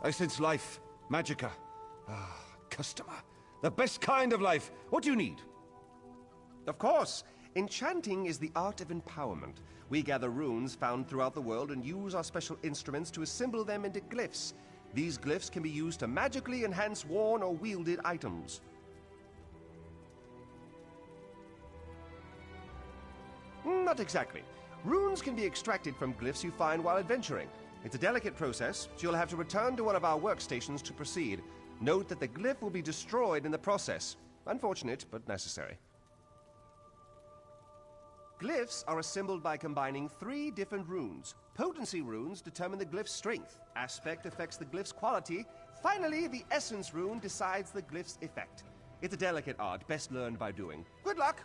I sense life, magicka. Ah, customer. The best kind of life. What do you need? Of course. Enchanting is the art of empowerment. We gather runes found throughout the world and use our special instruments to assemble them into glyphs. These glyphs can be used to magically enhance worn or wielded items. Not exactly. Runes can be extracted from glyphs you find while adventuring. It's a delicate process, so you'll have to return to one of our workstations to proceed. Note that the glyph will be destroyed in the process. Unfortunate, but necessary. Glyphs are assembled by combining 3 different runes. Potency runes determine the glyph's strength. Aspect affects the glyph's quality. Finally, the essence rune decides the glyph's effect. It's a delicate art, best learned by doing. Good luck!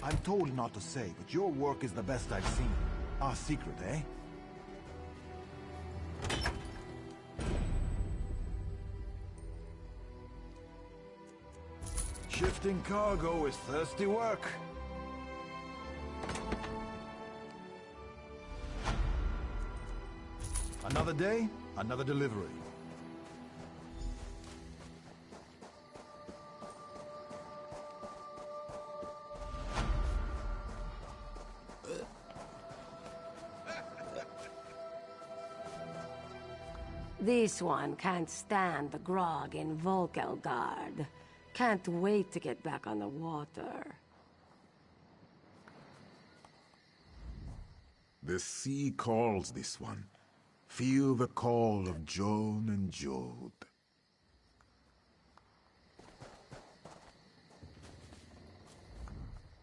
I'm told not to say, but your work is the best I've seen. Our secret, eh? Shifting cargo is thirsty work. Another day, another delivery. This one can't stand the grog in Volkelgard. Can't wait to get back on the water. The sea calls this one. Feel the call of Joan and Jode.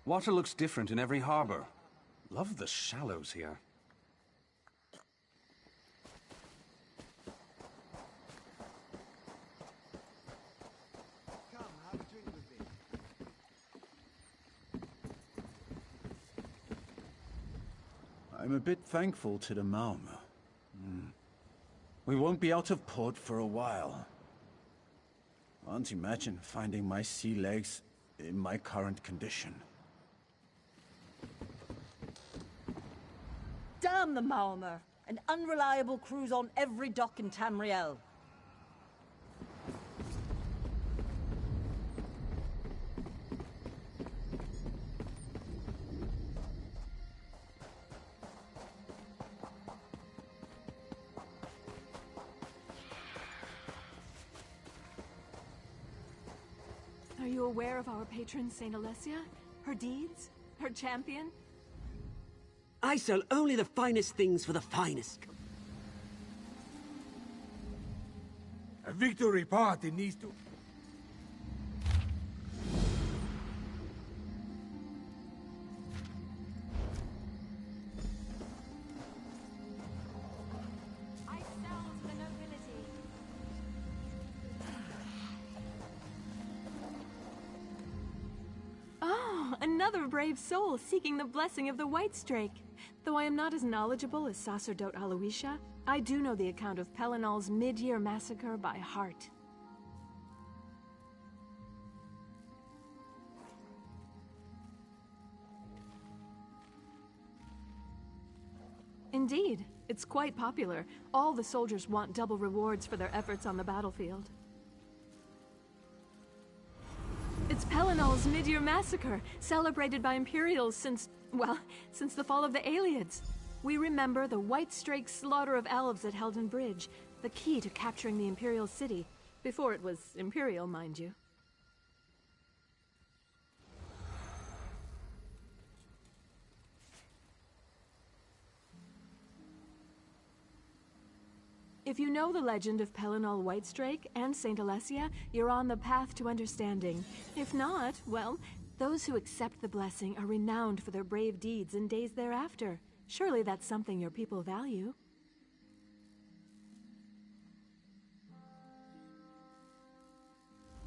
Water looks different in every harbor. Love the shallows here. I'm a bit thankful to the Malma. We won't be out of port for a while. Can't imagine finding my sea legs in my current condition. Damn the Malma! An unreliable crew's on every dock in Tamriel. Are you aware of our patron, Saint Alessia? Her deeds? Her champion? I sell only the finest things for the finest. A victory party needs to... I sell to the nobility. Oh, another brave soul seeking the blessing of the White Strake. Though I am not as knowledgeable as Sacerdote Aloysia, I do know the account of Pelinal's mid-year massacre by heart. Indeed, it's quite popular. All the soldiers want double rewards for their efforts on the battlefield. It's Pelinal's mid-year massacre, celebrated by Imperials since the fall of the Aelids. We remember the White Strake's slaughter of elves at Helden Bridge, the key to capturing the Imperial city. Before it was Imperial, mind you. If you know the legend of Pelinal Whitestrake and Saint Alessia, you're on the path to understanding. If not, well, those who accept the blessing are renowned for their brave deeds in days thereafter. Surely that's something your people value.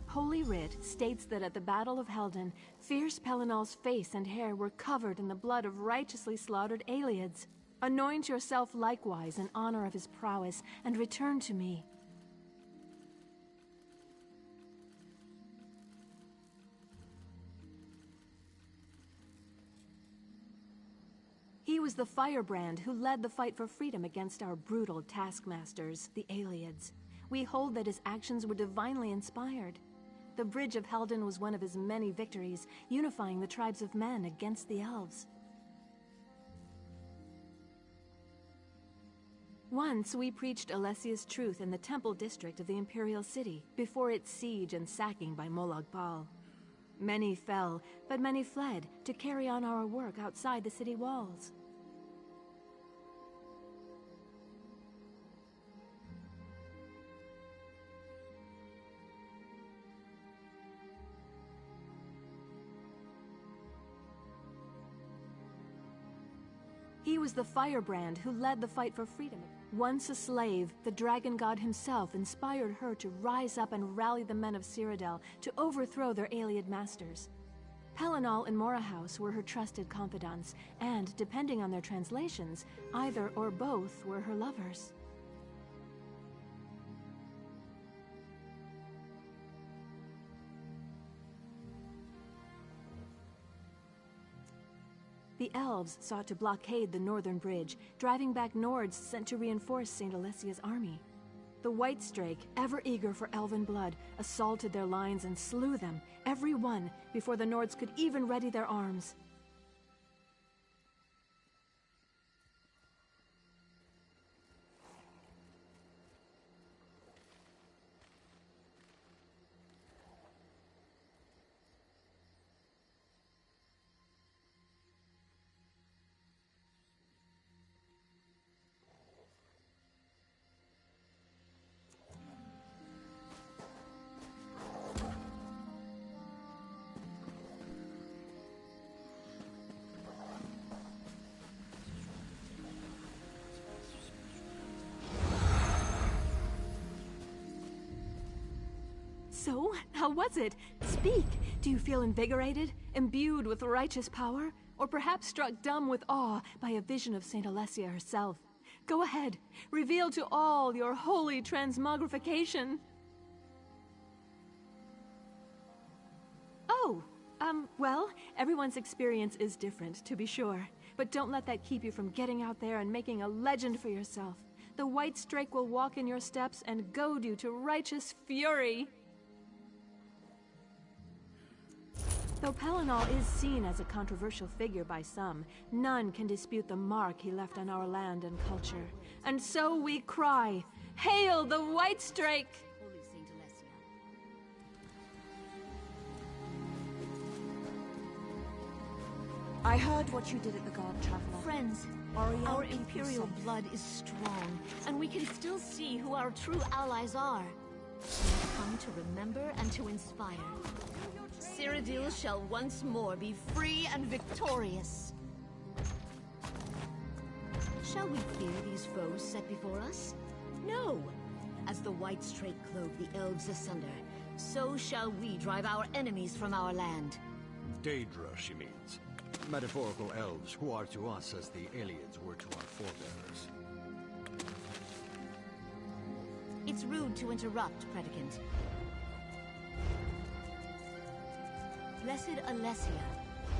Holy Writ states that at the Battle of Helden, fierce Pelinal's face and hair were covered in the blood of righteously slaughtered Aelids. Anoint yourself likewise in honor of his prowess, and return to me. He was the firebrand who led the fight for freedom against our brutal taskmasters, the Aelids. We hold that his actions were divinely inspired. The Bridge of Helden was one of his many victories, unifying the tribes of men against the elves. Once, we preached Alessia's truth in the temple district of the Imperial City, before its siege and sacking by Molag Bal. Many fell, but many fled to carry on our work outside the city walls. He was the firebrand who led the fight for freedom. Once a slave, the dragon god himself inspired her to rise up and rally the men of Cyrodiil to overthrow their Aeliad masters. Pelinal and Morahouse were her trusted confidants, and, depending on their translations, either or both were her lovers. The elves sought to blockade the northern bridge, driving back Nords sent to reinforce St. Alessia's army. The White Strake, ever eager for elven blood, assaulted their lines and slew them, every one, before the Nords could even ready their arms. So, how was it? Speak! Do you feel invigorated, imbued with righteous power, or perhaps struck dumb with awe by a vision of St. Alessia herself? Go ahead, reveal to all your holy transmogrification! Oh, well, everyone's experience is different, to be sure. But don't let that keep you from getting out there and making a legend for yourself. The White Strake will walk in your steps and goad you to righteous fury! Though Pelinal is seen as a controversial figure by some, none can dispute the mark he left on our land and culture. And so we cry, Hail the White Strake! Holy Saint Alessia. I heard what you did at the Guard, Traveler. Friends, our Imperial blood is strong, and we can still see who our true allies are. We have come to remember and to inspire. Cyrodiil shall once more be free and victorious. Shall we fear these foes set before us? No! As the White Strake clove the elves asunder, so shall we drive our enemies from our land. Daedra, she means. Metaphorical elves who are to us as the Aliads were to our forebears. It's rude to interrupt, Predicant. Blessed Alessia,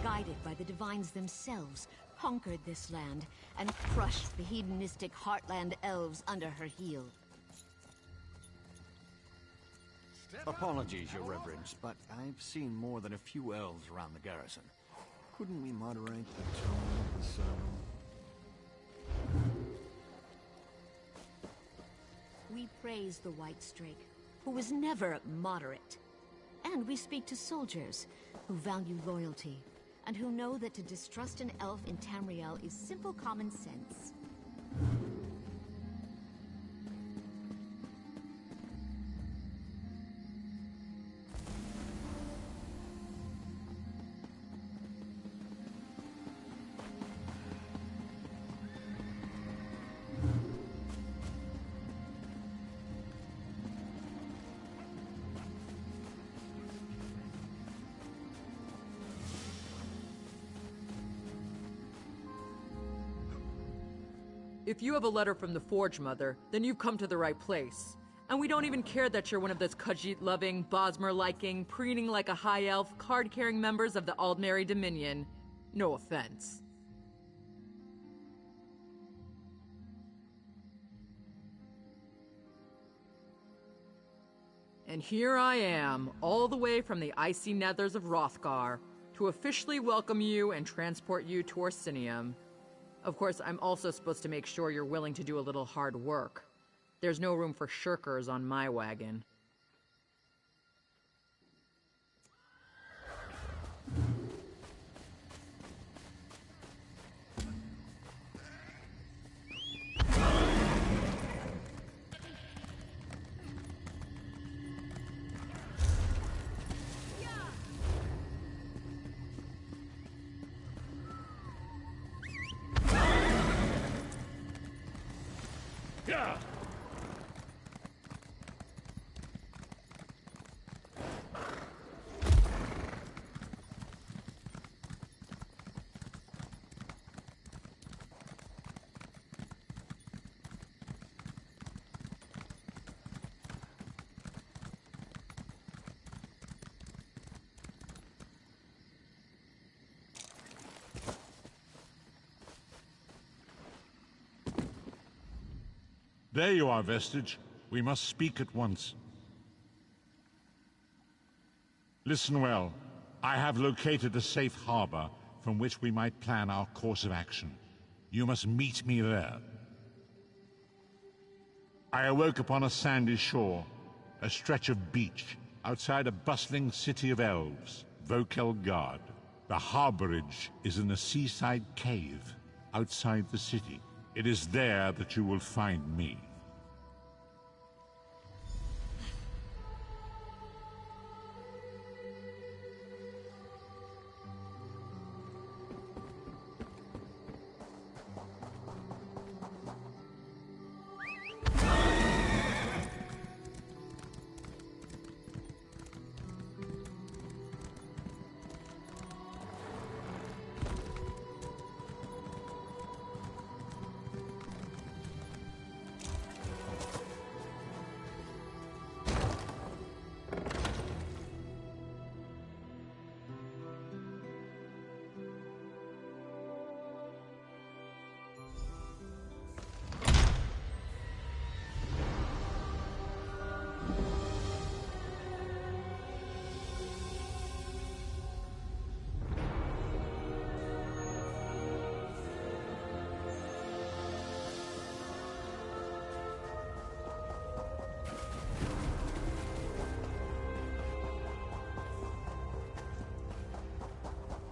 guided by the Divines themselves, conquered this land and crushed the hedonistic Heartland elves under her heel. Apologies, Your Reverence, but I've seen more than a few elves around the garrison. Couldn't we moderate the tone of the sermon? We praise the White Strake, who was never moderate. And we speak to soldiers who value loyalty, and who know that to distrust an elf in Tamriel is simple common sense. If you have a letter from the Forge Mother, then you've come to the right place. And we don't even care that you're one of those Khajiit-loving, Bosmer-liking, preening like a high elf, card-carrying members of the Aldmeri Dominion. No offense. And here I am, all the way from the icy nethers of Hrothgar, to officially welcome you and transport you to Orsinium. Of course, I'm also supposed to make sure you're willing to do a little hard work. There's no room for shirkers on my wagon. There you are, Vestige. We must speak at once. Listen well. I have located a safe harbor from which we might plan our course of action. You must meet me there. I awoke upon a sandy shore, a stretch of beach, outside a bustling city of elves, Vokelgard. The harborage is in a seaside cave outside the city. It is there that you will find me.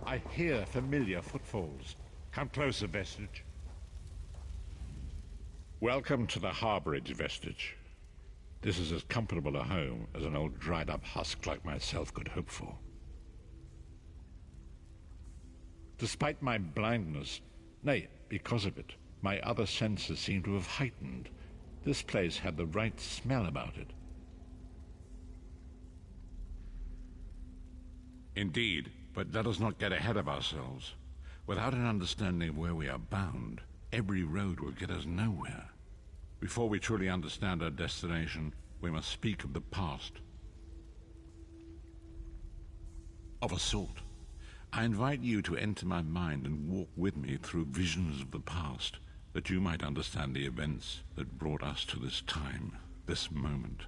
I hear familiar footfalls. Come closer, Vestige. Welcome to the harborage, Vestige. This is as comfortable a home as an old dried-up husk like myself could hope for. Despite my blindness, nay, because of it, my other senses seem to have heightened. This place had the right smell about it. Indeed. But let us not get ahead of ourselves. Without an understanding of where we are bound, every road will get us nowhere. Before we truly understand our destination, we must speak of the past. Of a sort. I invite you to enter my mind and walk with me through visions of the past, that you might understand the events that brought us to this time, this moment.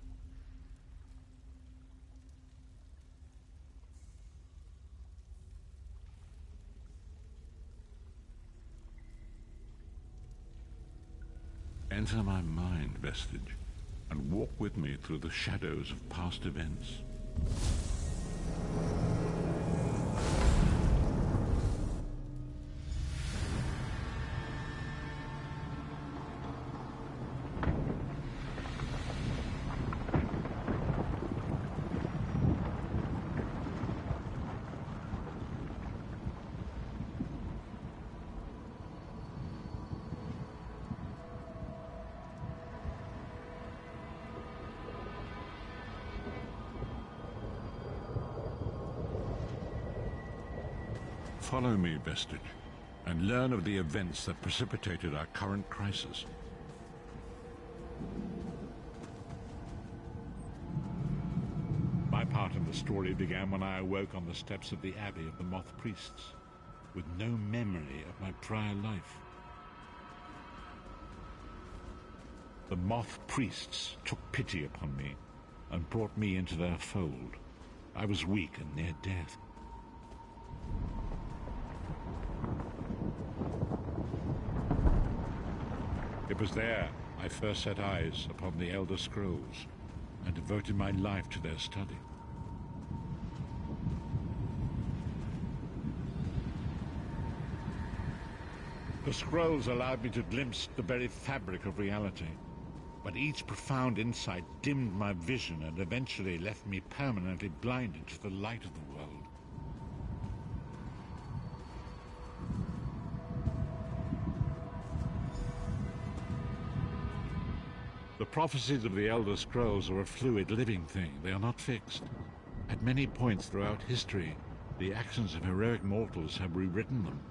Enter my mind, Vestige, and walk with me through the shadows of past events. Follow me, Vestige, and learn of the events that precipitated our current crisis. My part in the story began when I awoke on the steps of the Abbey of the Moth Priests, with no memory of my prior life. The Moth Priests took pity upon me and brought me into their fold. I was weak and near death. It was there I first set eyes upon the Elder Scrolls and devoted my life to their study. The scrolls allowed me to glimpse the very fabric of reality, but each profound insight dimmed my vision and eventually left me permanently blinded to the light of the world. The prophecies of the Elder Scrolls are a fluid, living thing. They are not fixed. At many points throughout history, the actions of heroic mortals have rewritten them.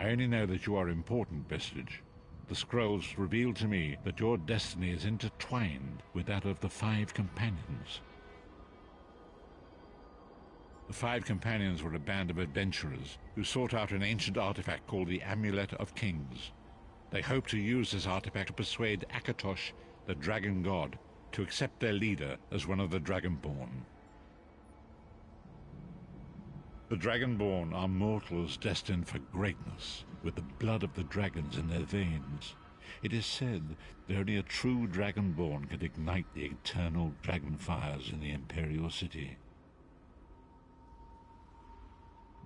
I only know that you are important, Vestige. The scrolls reveal to me that your destiny is intertwined with that of the Five Companions. The Five Companions were a band of adventurers who sought out an ancient artifact called the Amulet of Kings. They hoped to use this artifact to persuade Akatosh, the dragon god, to accept their leader as one of the Dragonborn. The Dragonborn are mortals destined for greatness, with the blood of the dragons in their veins. It is said that only a true Dragonborn can ignite the eternal dragon fires in the Imperial City.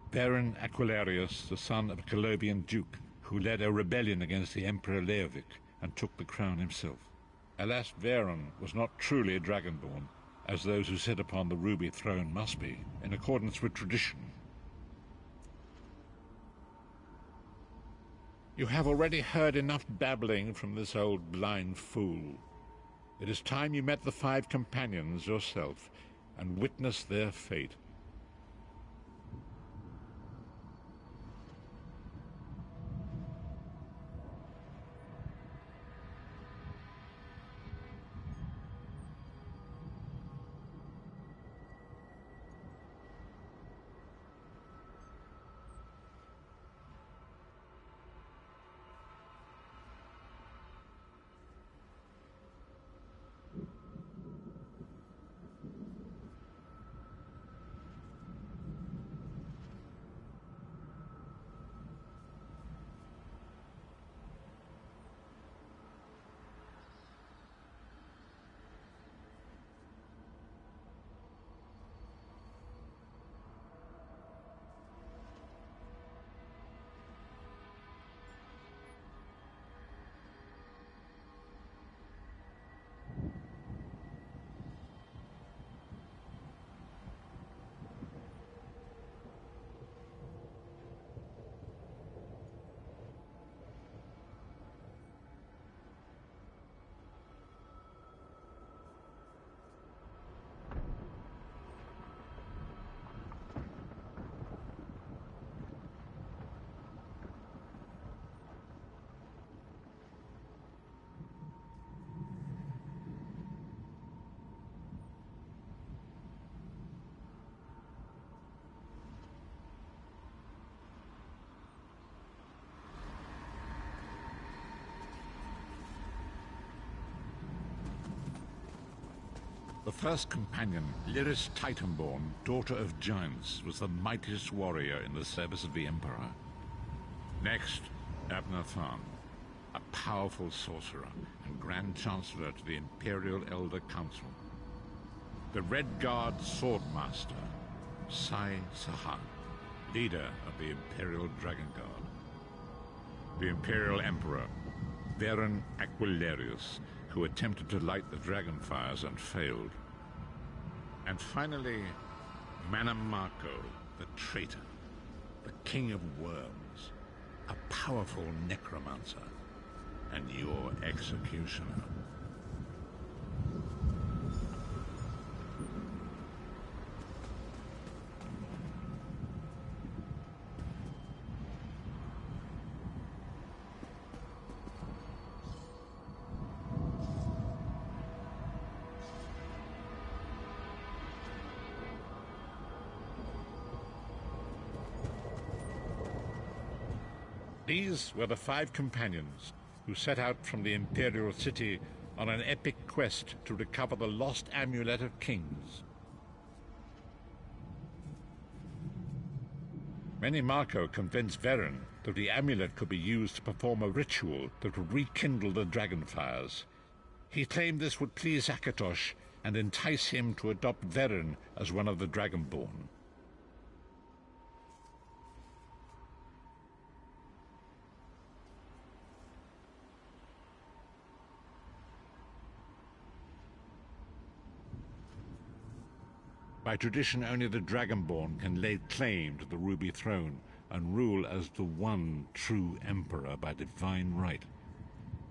Baron Aquilarius, the son of a Colobian duke, who led a rebellion against the Emperor Leovic and took the crown himself. Alas, Veron was not truly a Dragonborn, as those who sit upon the ruby throne must be, in accordance with tradition. You have already heard enough babbling from this old blind fool. It is time you met the Five Companions yourself and witnessed their fate. The first companion, Lyris Titanborn, daughter of giants, was the mightiest warrior in the service of the Emperor. Next, Abnathan, a powerful sorcerer and Grand Chancellor to the Imperial Elder Council. The Red Guard Swordmaster, Sai Sahan, leader of the Imperial Dragon Guard. The Imperial Emperor, Baron Aquilarius, who attempted to light the dragon fires and failed. And finally, Manamako, the traitor, the king of worms, a powerful necromancer, and your executioner. These were the Five Companions who set out from the Imperial City on an epic quest to recover the lost Amulet of Kings. Manamako convinced Veron that the amulet could be used to perform a ritual that would rekindle the dragon fires. He claimed this would please Akatosh and entice him to adopt Veron as one of the Dragonborn. By tradition, only the Dragonborn can lay claim to the Ruby Throne and rule as the one true Emperor by divine right.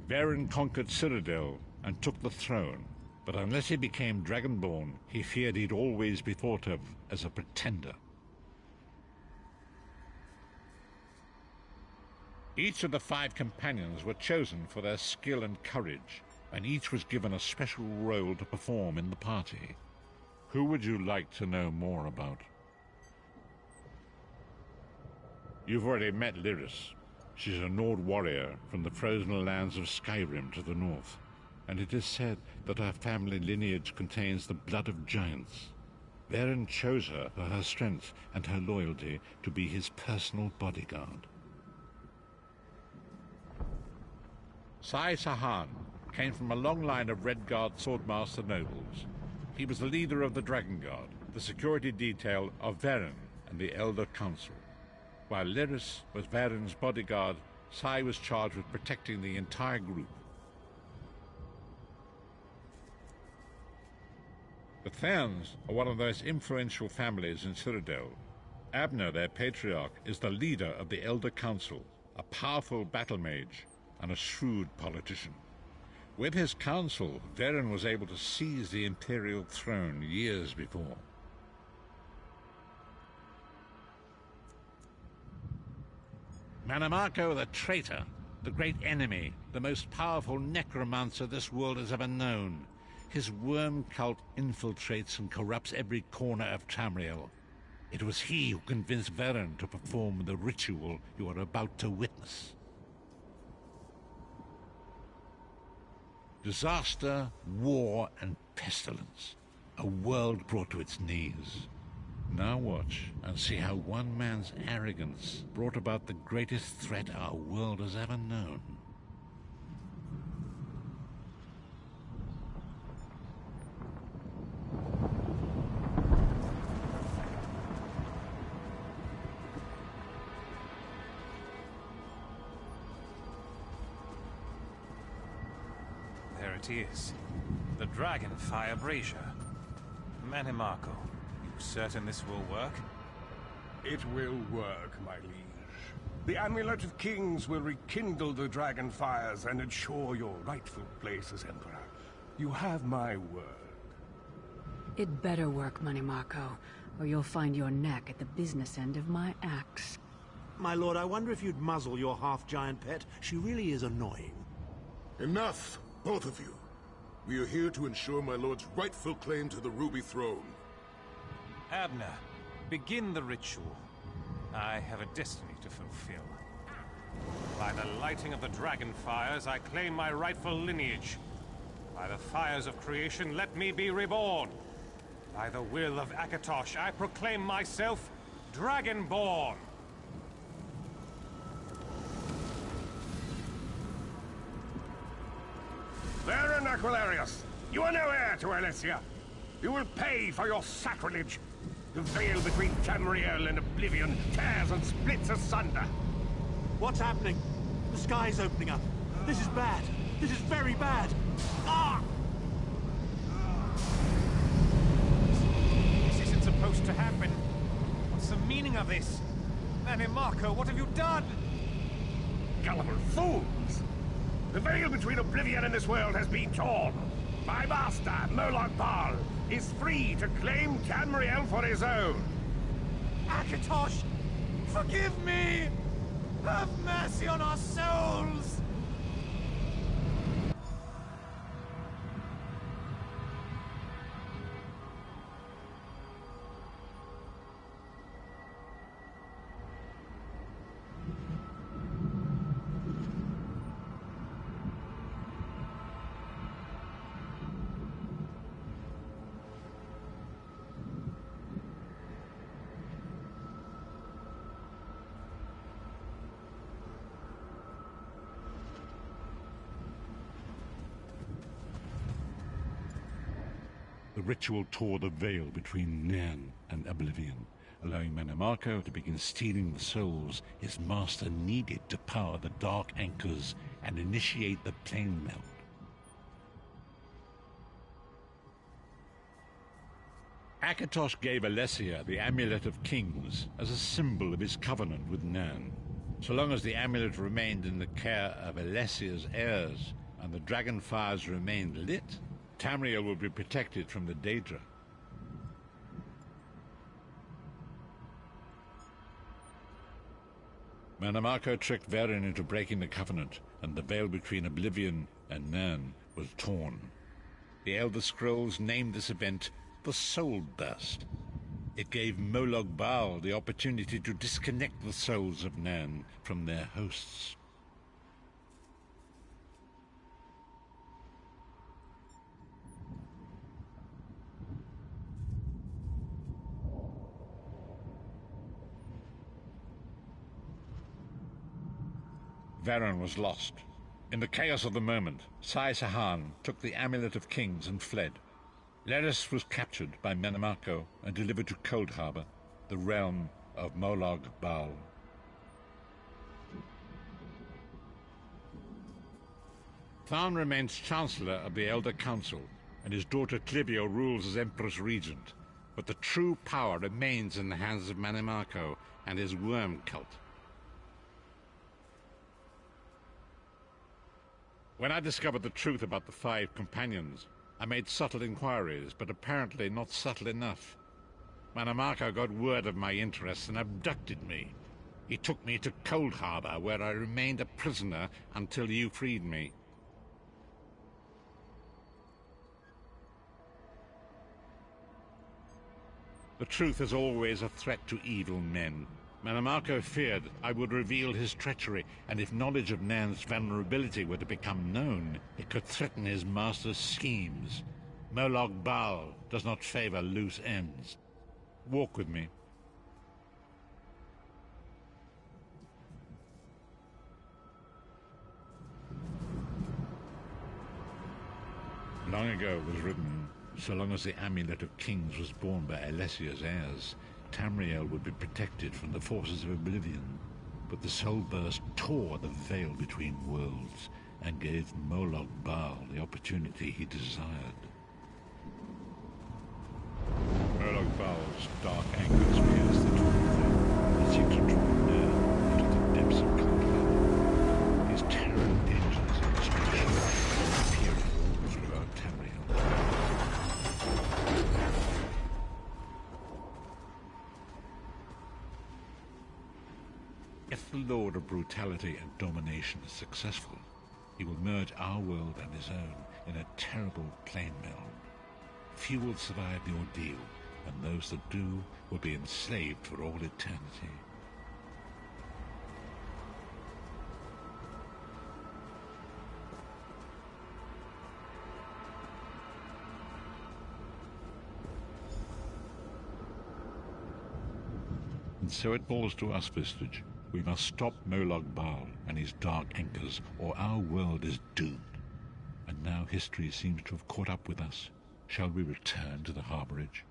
Veron conquered Cyrodiil and took the throne, but unless he became Dragonborn, he feared he'd always be thought of as a pretender. Each of the 5 companions were chosen for their skill and courage, and each was given a special role to perform in the party. Who would you like to know more about? You've already met Lyris. She's a Nord warrior from the frozen lands of Skyrim to the north, and it is said that her family lineage contains the blood of giants. Varen chose her for her strength and her loyalty to be his personal bodyguard. Sai Sahan came from a long line of Red Guard swordmaster nobles. He was the leader of the Dragon Guard, the security detail of Varen and the Elder Council. While Lyris was Varen's bodyguard, Sai was charged with protecting the entire group. The Therns are one of the most influential families in Cyrodiil. Abner, their patriarch, is the leader of the Elder Council, a powerful battle mage and a shrewd politician. With his council, Varen was able to seize the Imperial throne years before. Manamako the traitor, the great enemy, the most powerful necromancer this world has ever known. His worm cult infiltrates and corrupts every corner of Tamriel. It was he who convinced Varen to perform the ritual you are about to witness. Disaster, war, and pestilence. A world brought to its knees. Now watch and see how one man's arrogance brought about the greatest threat our world has ever known. There it is. The Dragonfire Brazier. Manamako, you certain this will work? It will work, my liege. The Amulet of Kings will rekindle the dragon fires and ensure your rightful place as Emperor. You have my word. It better work, Manamako, or you'll find your neck at the business end of my axe. My lord, I wonder if you'd muzzle your half-giant pet. She really is annoying. Enough, both of you. We are here to ensure my lord's rightful claim to the Ruby Throne. Abner, begin the ritual. I have a destiny to fulfill. By the lighting of the dragon fires, I claim my rightful lineage. By the fires of creation, let me be reborn. By the will of Akatosh, I proclaim myself Dragonborn. Varen Aquilarius, you are no heir to Alessia. You will pay for your sacrilege. The veil between Tamriel and Oblivion tears and splits asunder. What's happening? The sky's opening up. This is bad. This is very bad. Ah! This isn't supposed to happen. What's the meaning of this? Manamako, what have you done? Gullible fools! The veil between Oblivion and this world has been torn. My master, Moloch Bal, is free to claim Tamriel for his own. Akatosh, forgive me! Have mercy on our souls! The ritual tore the veil between Nairn and Oblivion, allowing Manamako to begin stealing the souls his master needed to power the dark anchors and initiate the plane melt. Akatosh gave Alessia the Amulet of Kings as a symbol of his covenant with Nairn. So long as the amulet remained in the care of Alessia's heirs and the dragon fires remained lit, Tamriel will be protected from the Daedra. Manamako tricked Varen into breaking the Covenant, and the veil between Oblivion and Nern was torn. The Elder Scrolls named this event the Soul Burst. It gave Molag Bal the opportunity to disconnect the souls of Nern from their hosts. Varen was lost. In the chaos of the moment, Sai Sahan took the Amulet of Kings and fled. Leris was captured by Manamako and delivered to Cold Harbor, the realm of Molag Bal. Tharn remains Chancellor of the Elder Council, and his daughter Clivio rules as Empress Regent. But the true power remains in the hands of Manamako and his worm cult. When I discovered the truth about the 5 companions, I made subtle inquiries, but apparently not subtle enough. Manamako got word of my interests and abducted me. He took me to Cold Harbor, where I remained a prisoner until you freed me. The truth is always a threat to evil men. Manamako feared I would reveal his treachery, and if knowledge of Nan's vulnerability were to become known, it could threaten his master's schemes. Molag Bal does not favor loose ends. Walk with me. Long ago it was written, so long as the Amulet of Kings was borne by Alessia's heirs, Tamriel would be protected from the forces of Oblivion. But the Soul Burst tore the veil between worlds and gave Molag Bal the opportunity he desired. Molag Bal's dark anchors pierced the truth and seemed to draw near into the depths of Cold Harbor. His terror and dangers and destruction appeared all throughout Tamriel. If the Lord of Brutality and Domination is successful, he will merge our world and his own in a terrible plane meld. Few will survive the ordeal, and those that do will be enslaved for all eternity. And so it falls to us, Vistage. We must stop Molag Bal and his dark anchors, or our world is doomed. And now history seems to have caught up with us. Shall we return to the harborage?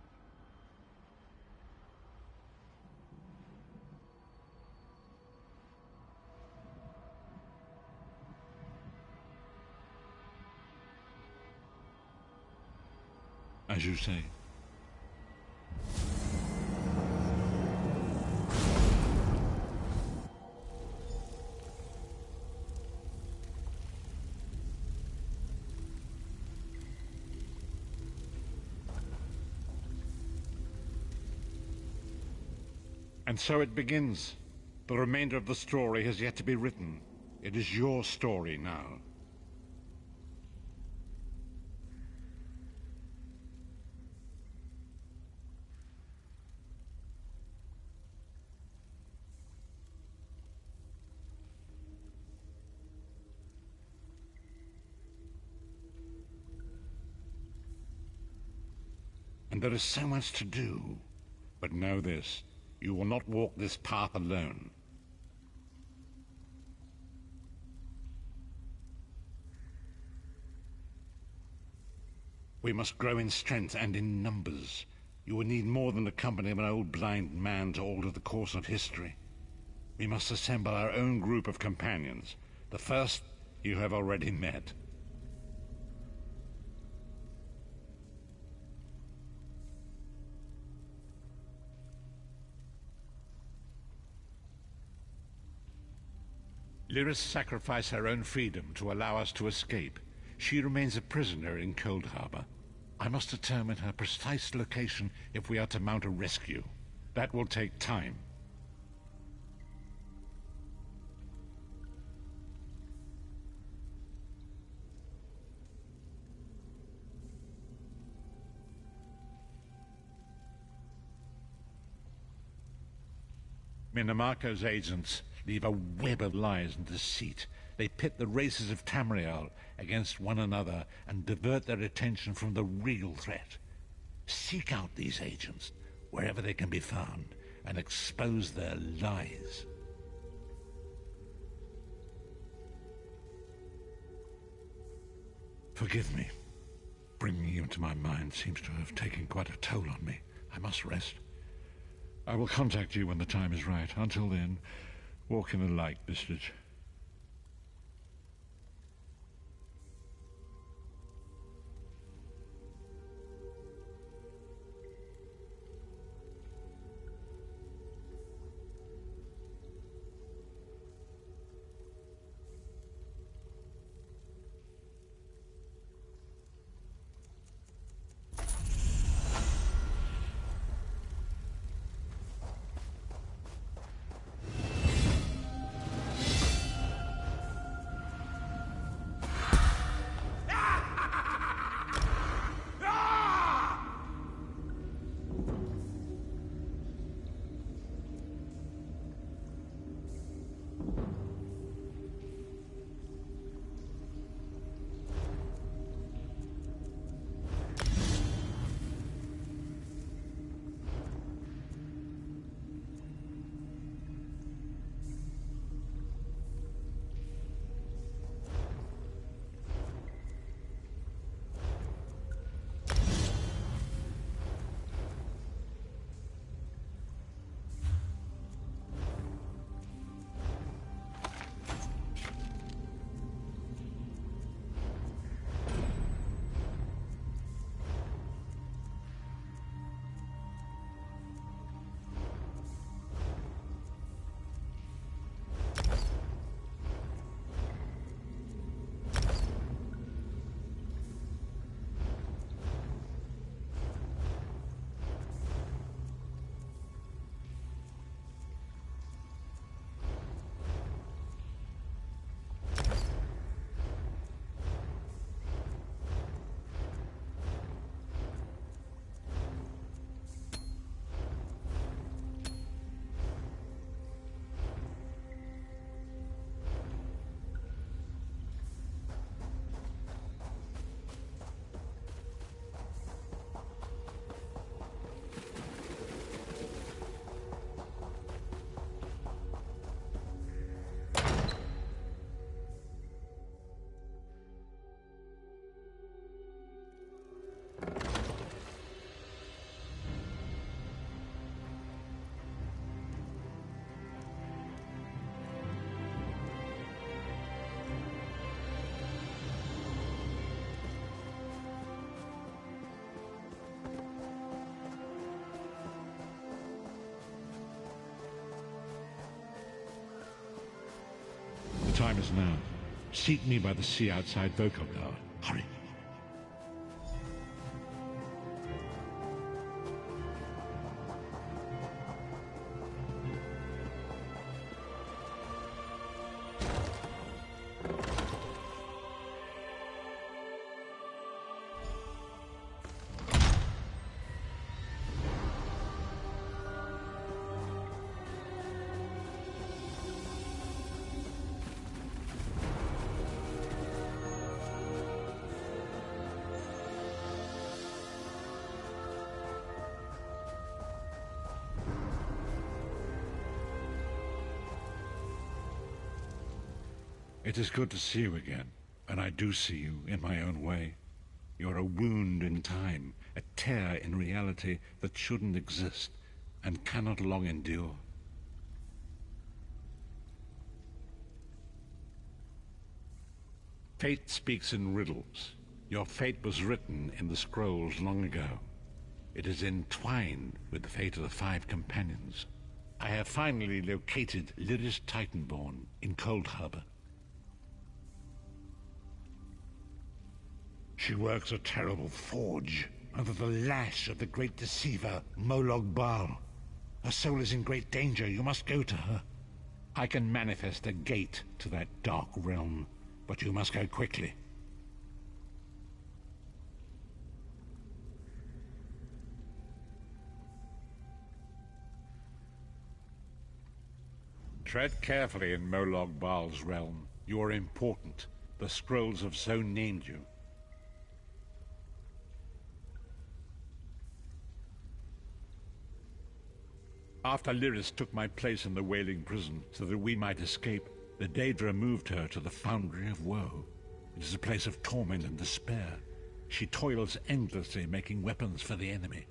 As you say. And so it begins. The remainder of the story has yet to be written. It is your story now. And there is so much to do. But know this. You will not walk this path alone. We must grow in strength and in numbers. You will need more than the company of an old blind man to alter the course of history. We must assemble our own group of companions. The first you have already met. Lyris sacrificed her own freedom to allow us to escape. She remains a prisoner in Cold Harbor. I must determine her precise location if we are to mount a rescue. That will take time. Minamarco's agents leave a web of lies and deceit. They pit the races of Tamriel against one another and divert their attention from the real threat. Seek out these agents wherever they can be found and expose their lies. Forgive me. Bringing you into my mind seems to have taken quite a toll on me. I must rest. I will contact you when the time is right. Until then, walk in the light, Vistage. The time is now. Seek me by the sea outside Vokelgard. Hurry. It is good to see you again, and I do see you in my own way. You're a wound in time, a tear in reality that shouldn't exist and cannot long endure. Fate speaks in riddles. Your fate was written in the scrolls long ago. It is entwined with the fate of the 5 companions. I have finally located Lyris Titanborn in Cold Harbor. She works a terrible forge under the lash of the great deceiver, Molog Baal. Her soul is in great danger. You must go to her. I can manifest a gate to that dark realm, but you must go quickly. Tread carefully in Molog Baal's realm. You are important. The scrolls have so named you. After Lyris took my place in the Wailing Prison so that we might escape, the Daedra moved her to the Foundry of Woe. It is a place of torment and despair. She toils endlessly making weapons for the enemy.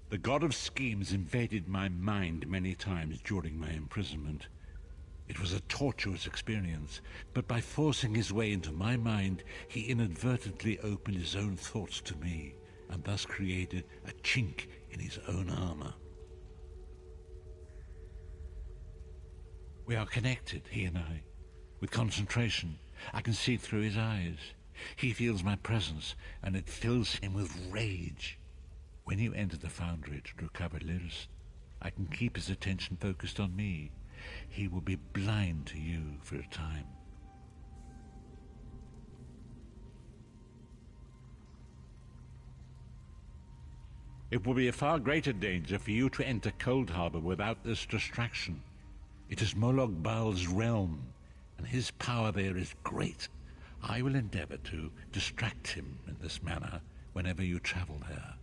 The god of schemes invaded my mind many times during my imprisonment. It was a tortuous experience, but by forcing his way into my mind, he inadvertently opened his own thoughts to me, and thus created a chink in his own armor. We are connected, he and I. With concentration, I can see through his eyes. He feels my presence, and it fills him with rage. When you enter the Foundry to recover Lyris, I can keep his attention focused on me. He will be blind to you for a time. It will be a far greater danger for you to enter Cold Harbor without this distraction. It is Molog Baal's realm, and his power there is great. I will endeavor to distract him in this manner whenever you travel there.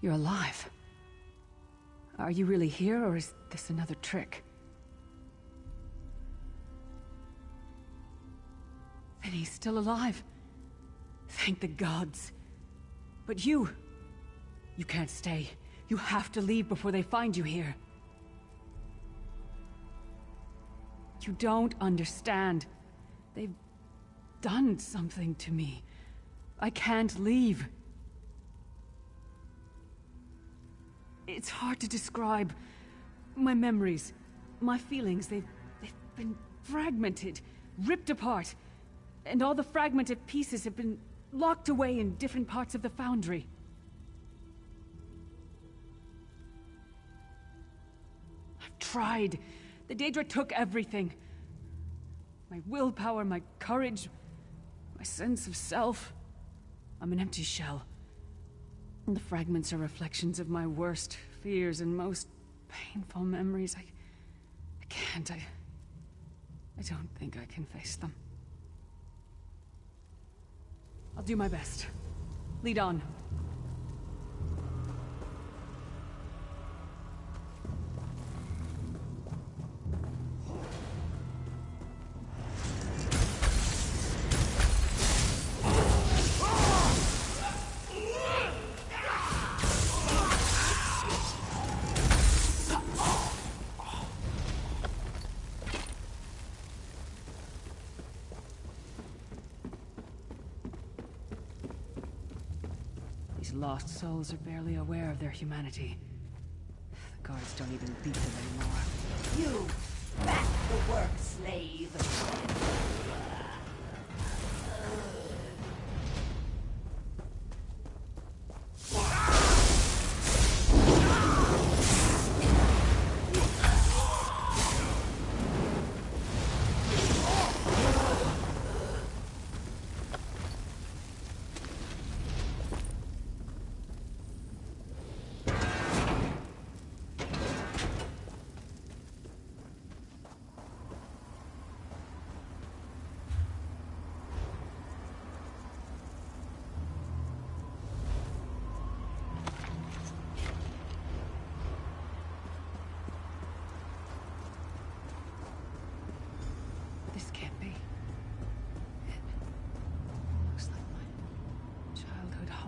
You're alive. Are you really here, or is this another trick? Then he's still alive. Thank the gods. But you can't stay. You have to leave before they find you here. You don't understand. They've done something to me. I can't leave. It's hard to describe. My memories, my feelings, they've been fragmented, ripped apart. And all the fragmented pieces have been locked away in different parts of the Foundry. I've tried. The Daedra took everything. My willpower, my courage, my sense of self. I'm an empty shell. And the fragments are reflections of my worst fears and most painful memories. I can't. I don't think I can face them. I'll do my best. Lead on. These lost souls are barely aware of their humanity. The guards don't even beat them anymore. You! Back the work, slave!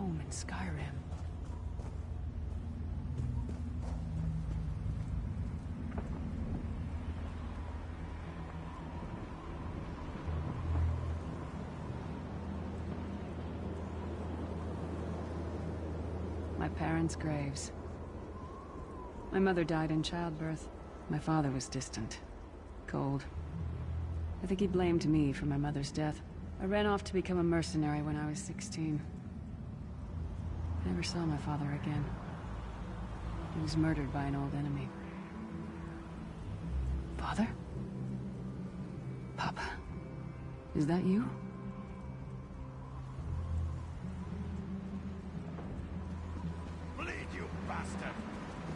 home in Skyrim. My parents' graves. My mother died in childbirth. My father was distant. Cold. I think he blamed me for my mother's death. I ran off to become a mercenary when I was 16. I never saw my father again. He was murdered by an old enemy. Father? Papa? Is that you? Bleed, you bastard!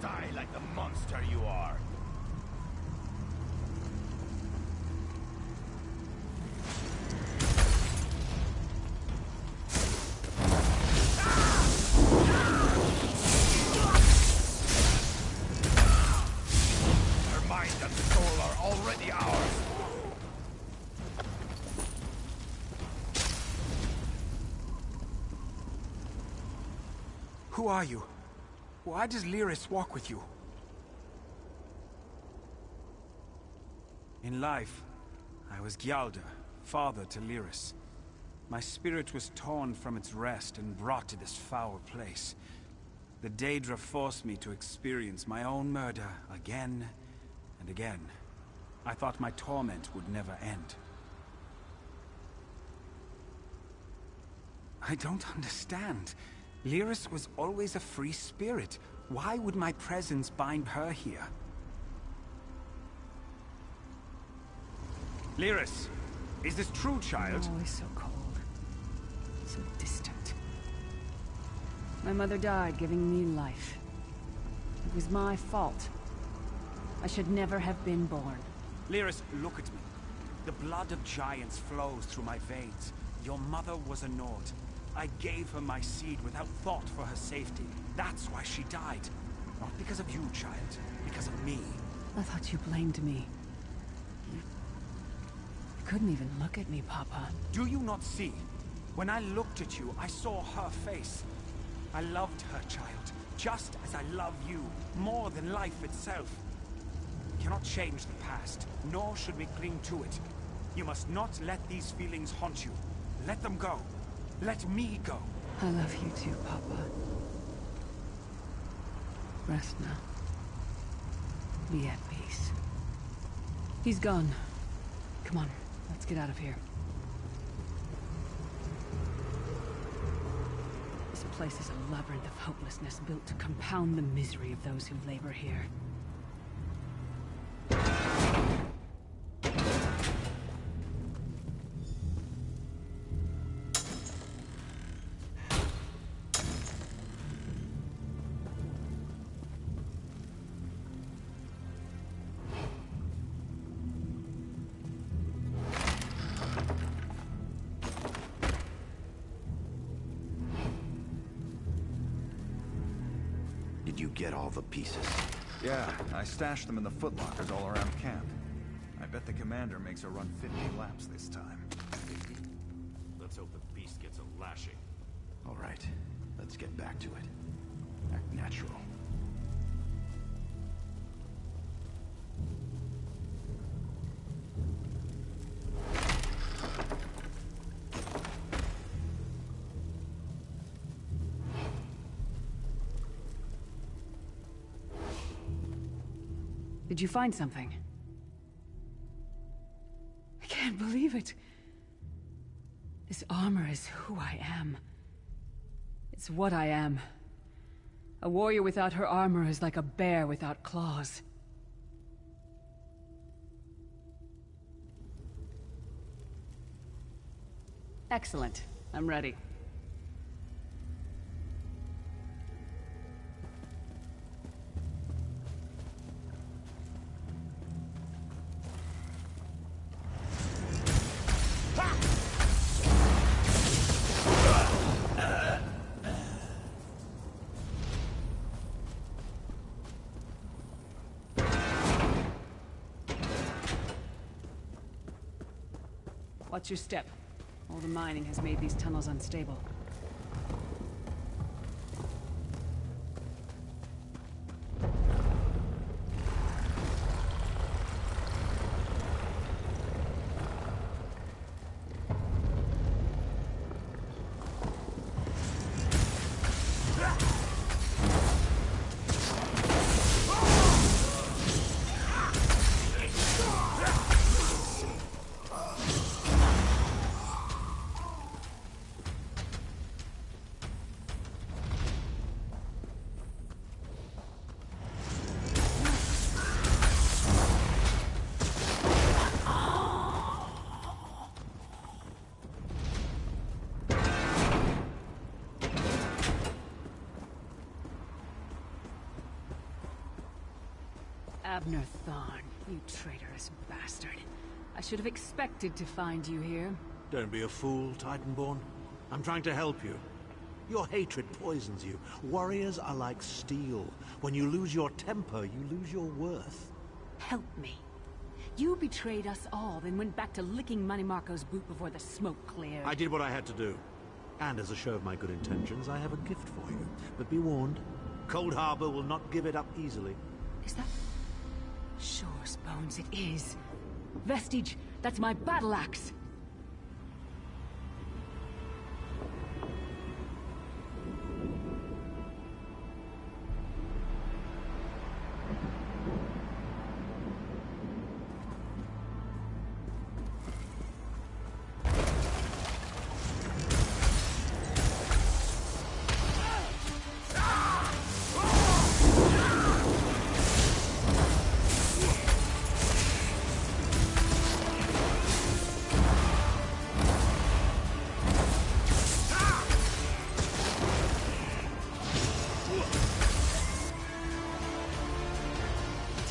Die like the monster you are! Their mind and soul are already ours! Who are you? Why does Lyris walk with you? In life, I was Gyalda, father to Lyris. My spirit was torn from its rest and brought to this foul place. The Daedra forced me to experience my own murder again and again. I thought my torment would never end. I don't understand. Lyris was always a free spirit. Why would my presence bind her here? Lyris, is this true, child? Always so cold. So distant. My mother died giving me life. It was my fault. I should never have been born. Lyris, look at me. The blood of giants flows through my veins. Your mother was a Nord. I gave her my seed without thought for her safety. That's why she died. Not because of you, child. Because of me. I thought you blamed me. You couldn't even look at me, Papa. Do you not see? When I looked at you, I saw her face. I loved her, child. Just as I love you. More than life itself. We cannot change the past. Nor should we cling to it. You must not let these feelings haunt you. Let them go. Let me go. I love you too, Papa. Rest now. Be at peace. He's gone. Come on, let's get out of here. This place is a labyrinth of hopelessness built to compound the misery of those who labor here. Did you get all the pieces? Yeah, I stashed them in the footlockers all around camp. I bet the commander makes her run 50 laps this time. 50? Let's hope the beast gets a lashing. All right, let's get back to it. Act natural. Did you find something? I can't believe it. This armor is who I am. It's what I am. A warrior without her armor is like a bear without claws. Excellent. I'm ready. Watch your step. All the mining has made these tunnels unstable. Abner Thorn, you traitorous bastard. I should have expected to find you here. Don't be a fool, Titanborn. I'm trying to help you. Your hatred poisons you. Warriors are like steel. When you lose your temper, you lose your worth. Help me. You betrayed us all, then went back to licking Manny Marco's boot before the smoke cleared. I did what I had to do. And as a show of my good intentions, I have a gift for you. But be warned, Cold Harbor will not give it up easily. Is that... Sure, Bones, it is. Vestige, that's my battle axe.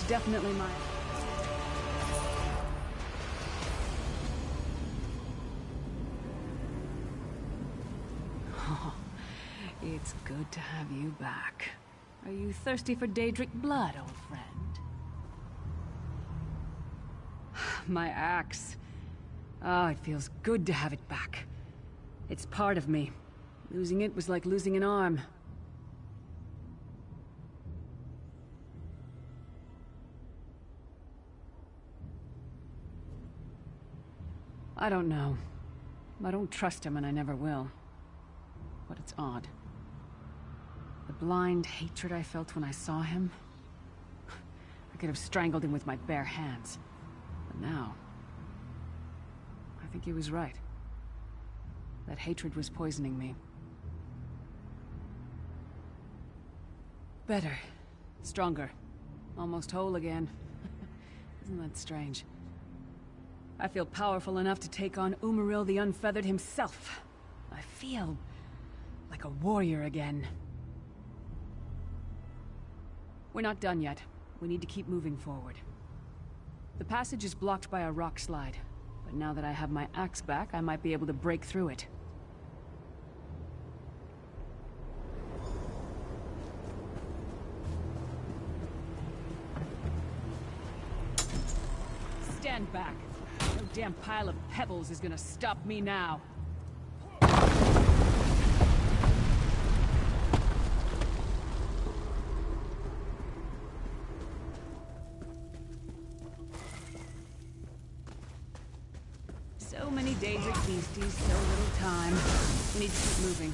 Definitely mine. Oh, it's good to have you back. Are you thirsty for Daedric blood, old friend? My axe. Oh, it feels good to have it back. It's part of me. Losing it was like losing an arm. I don't know. I don't trust him and I never will. But it's odd. The blind hatred I felt when I saw him... I could have strangled him with my bare hands. But now... I think he was right. That hatred was poisoning me. Better. Stronger. Almost whole again. Isn't that strange? I feel powerful enough to take on Umaril the Unfeathered himself. I feel like a warrior again. We're not done yet. We need to keep moving forward. The passage is blocked by a rock slide, but now that I have my axe back, I might be able to break through it. Stand back. No damn pile of pebbles is gonna stop me now. So many Daedric beasties, so little time. We need to keep moving.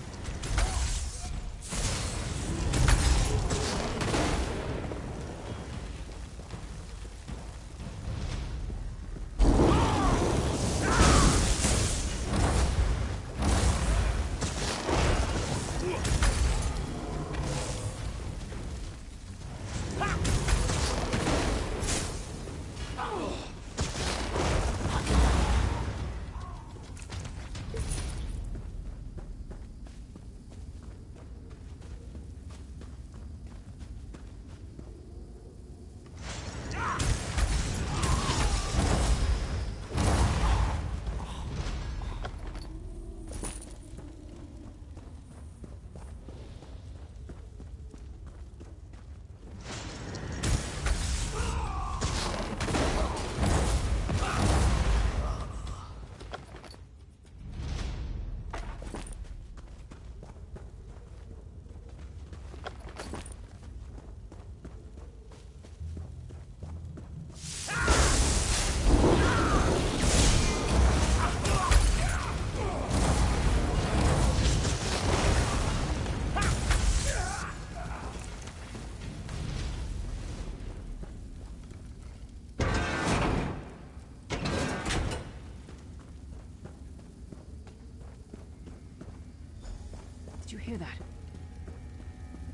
Did you hear that?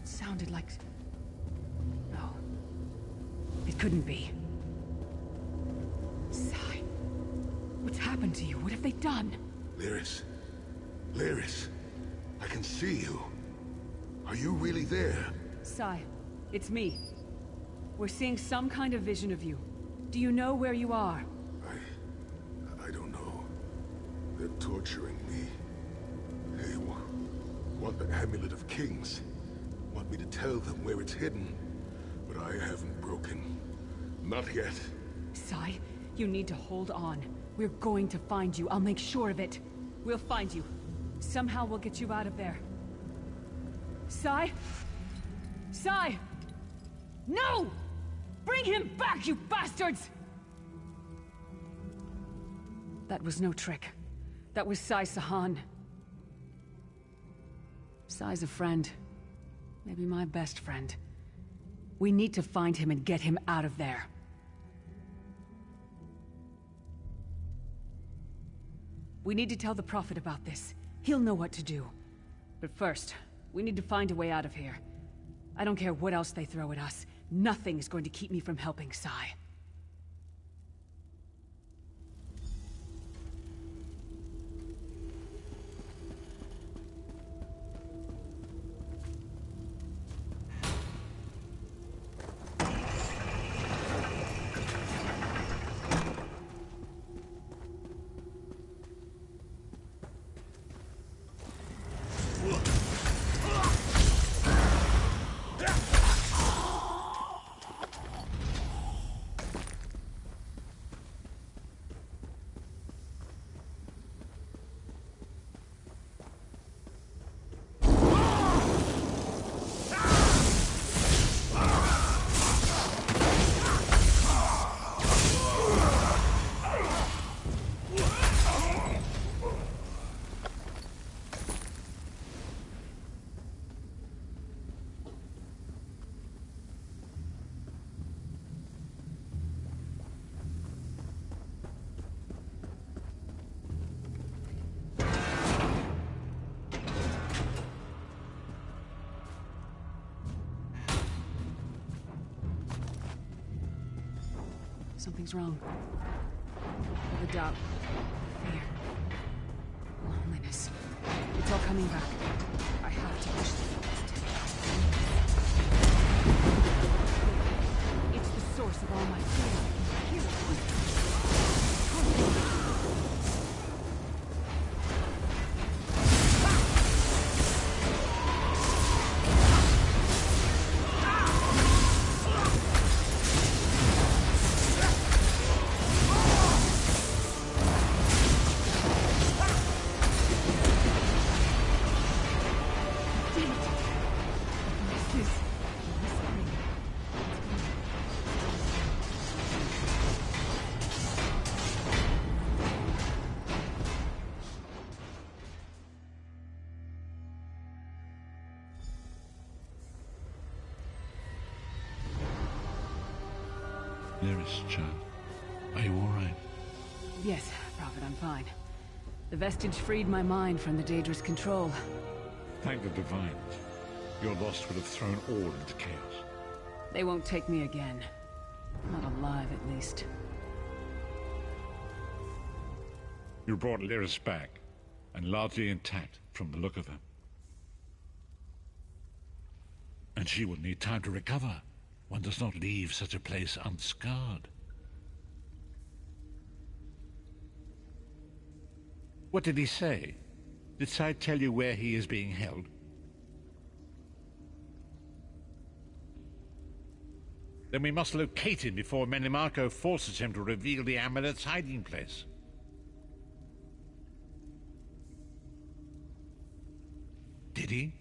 It sounded like... No. It couldn't be. Sai. What's happened to you? What have they done? Lyris. Lyris. I can see you. Are you really there? Sai. It's me. We're seeing some kind of vision of you. Do you know where you are? I don't know. They're torturing me. They want the Amulet of Kings. Want me to tell them where it's hidden. But I haven't broken. Not yet. Sai, you need to hold on. We're going to find you. I'll make sure of it. We'll find you. Somehow we'll get you out of there. Sai? Sai! No! Bring him back, you bastards! That was no trick. That was Sai Sahan. Sai's a friend. Maybe my best friend. We need to find him and get him out of there. We need to tell the Prophet about this. He'll know what to do. But first, we need to find a way out of here. I don't care what else they throw at us. Nothing is going to keep me from helping Sai. Something's wrong. The doubt, fear, loneliness. It's all coming back. I have to push through this. It's the source of all my fear. Here it Lyris, child. Are you all right? Yes, Prophet, I'm fine. The vestige freed my mind from the Daedra's control. Thank the Divines. Your loss would have thrown all into chaos. They won't take me again. Not alive, at least. You brought Lyris back, and largely intact from the look of her. And she will need time to recover. One does not leave such a place unscarred. What did he say? Did Sai tell you where he is being held? Then we must locate him before Menimarco forces him to reveal the amulet's hiding place. Did he?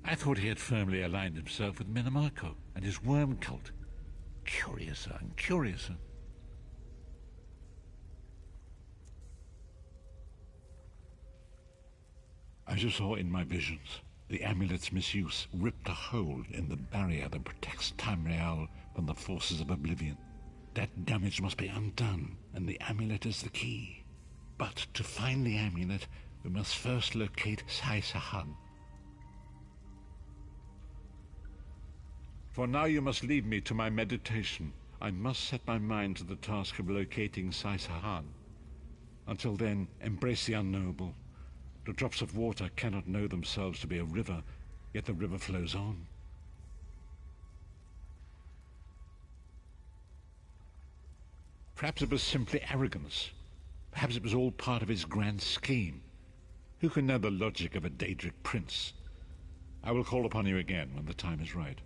I thought he had firmly aligned himself with Menimarco and his worm cult. Curiouser and curiouser. As you saw in my visions, the amulet's misuse ripped a hole in the barrier that protects Tamriel from the forces of oblivion. That damage must be undone, and the amulet is the key. But to find the amulet, we must first locate Sai Sahan. For now you must leave me to my meditation. I must set my mind to the task of locating Sai Sahan. Until then, embrace the unknowable. The drops of water cannot know themselves to be a river, yet the river flows on. Perhaps it was simply arrogance. Perhaps it was all part of his grand scheme. Who can know the logic of a Daedric prince? I will call upon you again when the time is right.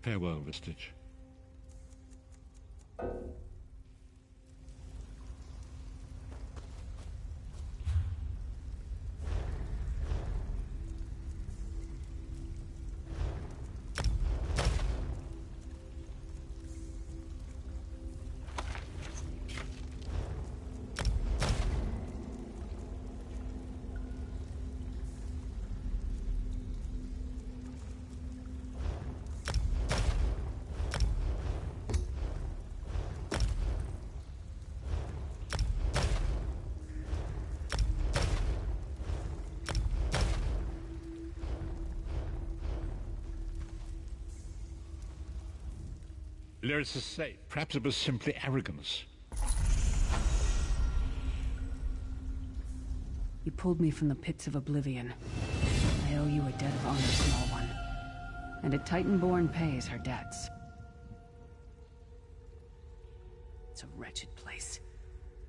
Farewell, Vestige. Lyris is safe. Perhaps it was simply arrogance. You pulled me from the pits of oblivion. I owe you a debt of honor, small one. And a Titan-born pays her debts. It's a wretched place.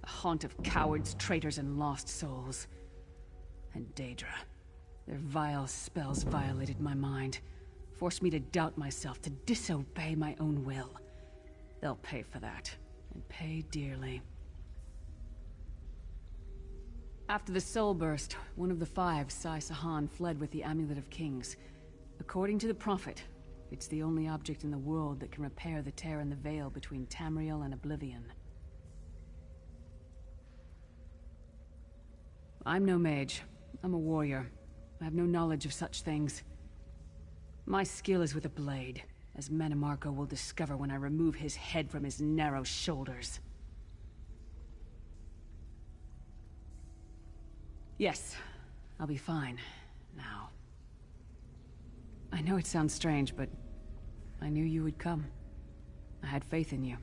A haunt of cowards, traitors, and lost souls. And Daedra. Their vile spells violated my mind. Forced me to doubt myself, to disobey my own will. They'll pay for that, and pay dearly. After the Soul Burst, one of the five, Sai Sahan, fled with the Amulet of Kings. According to the Prophet, it's the only object in the world that can repair the tear in the veil between Tamriel and Oblivion. I'm no mage. I'm a warrior. I have no knowledge of such things. My skill is with a blade, as Mannimarco will discover when I remove his head from his narrow shoulders. Yes, I'll be fine, now. I know it sounds strange, but I knew you would come. I had faith in you.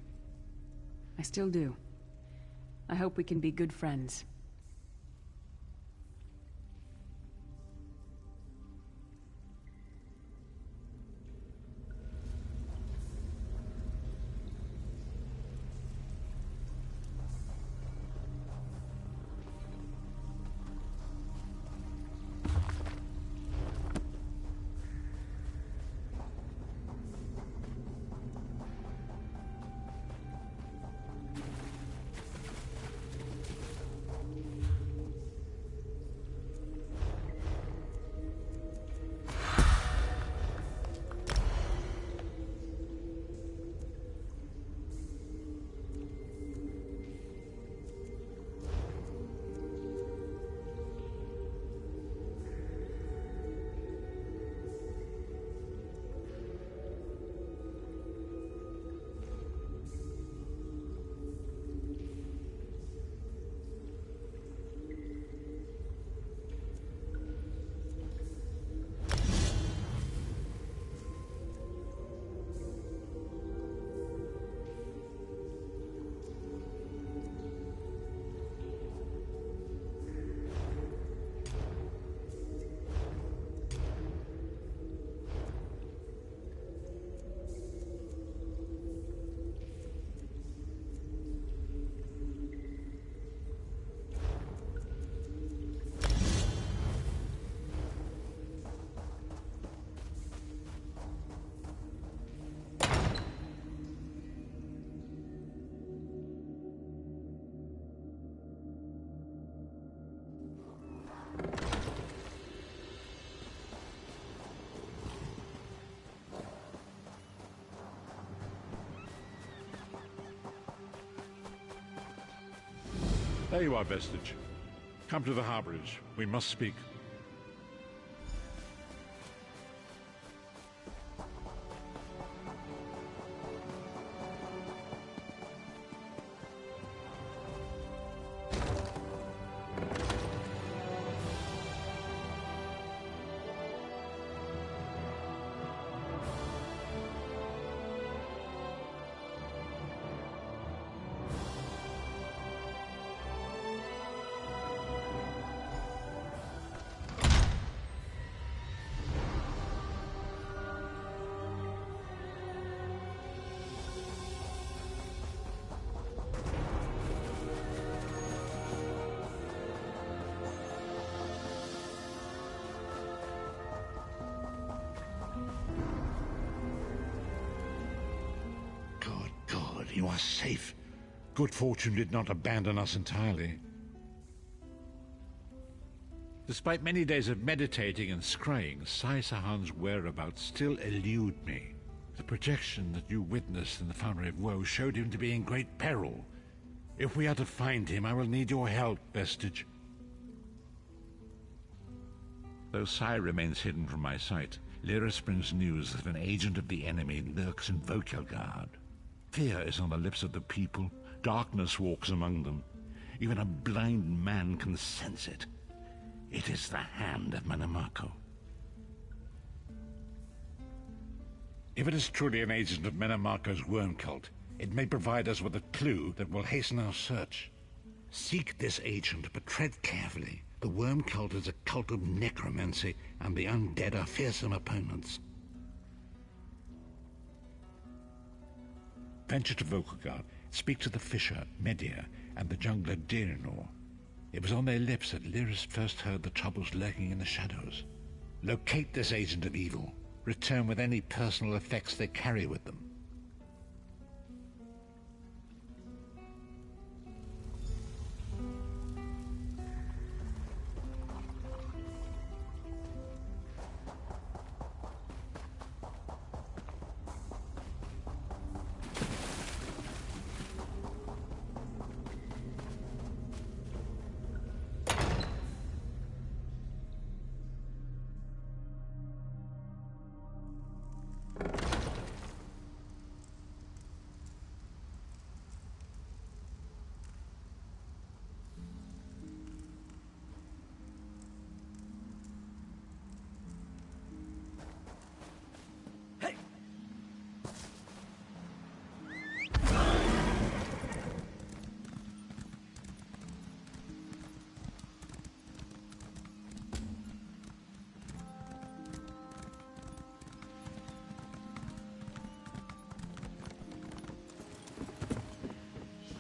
I still do. I hope we can be good friends. There you are, Vestige. Come to the harborage. We must speak. you are safe. Good fortune did not abandon us entirely. Despite many days of meditating and scrying, Sai Sahan's whereabouts still elude me. The projection that you witnessed in the Foundry of Woe showed him to be in great peril. If we are to find him, I will need your help, Vestige. Though Sai remains hidden from my sight, Lyris brings news that an agent of the enemy lurks in Vokelgard. Fear is on the lips of the people, darkness walks among them. Even a blind man can sense it. It is the hand of Manamako. If it is truly an agent of Menamako's worm cult, it may provide us with a clue that will hasten our search. Seek this agent, but tread carefully. The worm cult is a cult of necromancy, and the undead are fearsome opponents. Venture to Vokelgard, speak to the fisher, Media, and the jungler Dirinor. It was on their lips that Lyris first heard the troubles lurking in the shadows. Locate this agent of evil. Return with any personal effects they carry with them.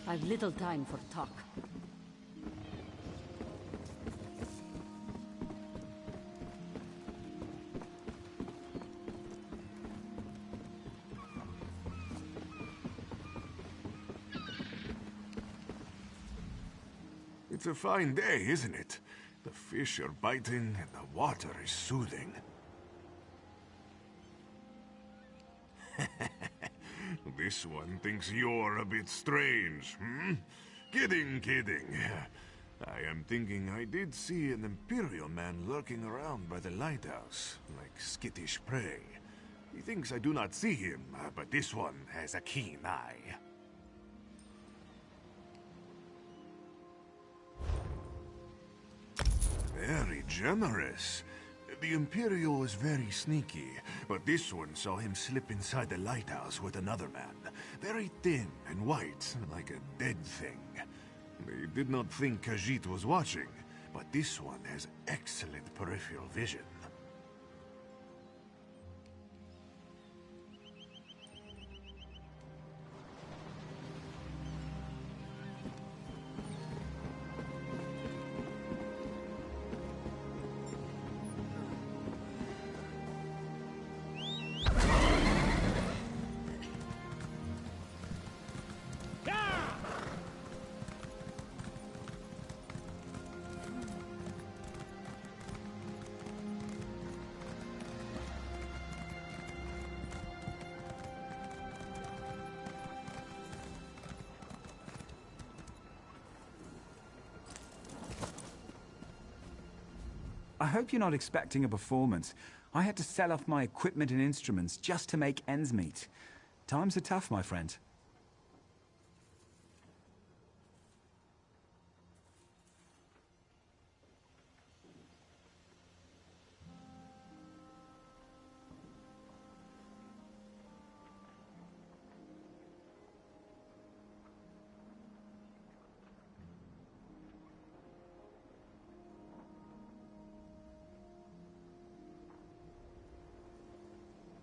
I've little time for talk. It's a fine day, isn't it? The fish are biting and the water is soothing. This one thinks you're a bit strange, hmm? Kidding, kidding. I am thinking I did see an Imperial man lurking around by the lighthouse, like skittish prey. He thinks I do not see him, but this one has a keen eye. Very generous. The Imperial was very sneaky, but this one saw him slip inside the lighthouse with another man. Very thin and white, like a dead thing. They did not think Khajiit was watching, but this one has excellent peripheral vision. I hope you're not expecting a performance. I had to sell off my equipment and instruments just to make ends meet. Times are tough, my friend.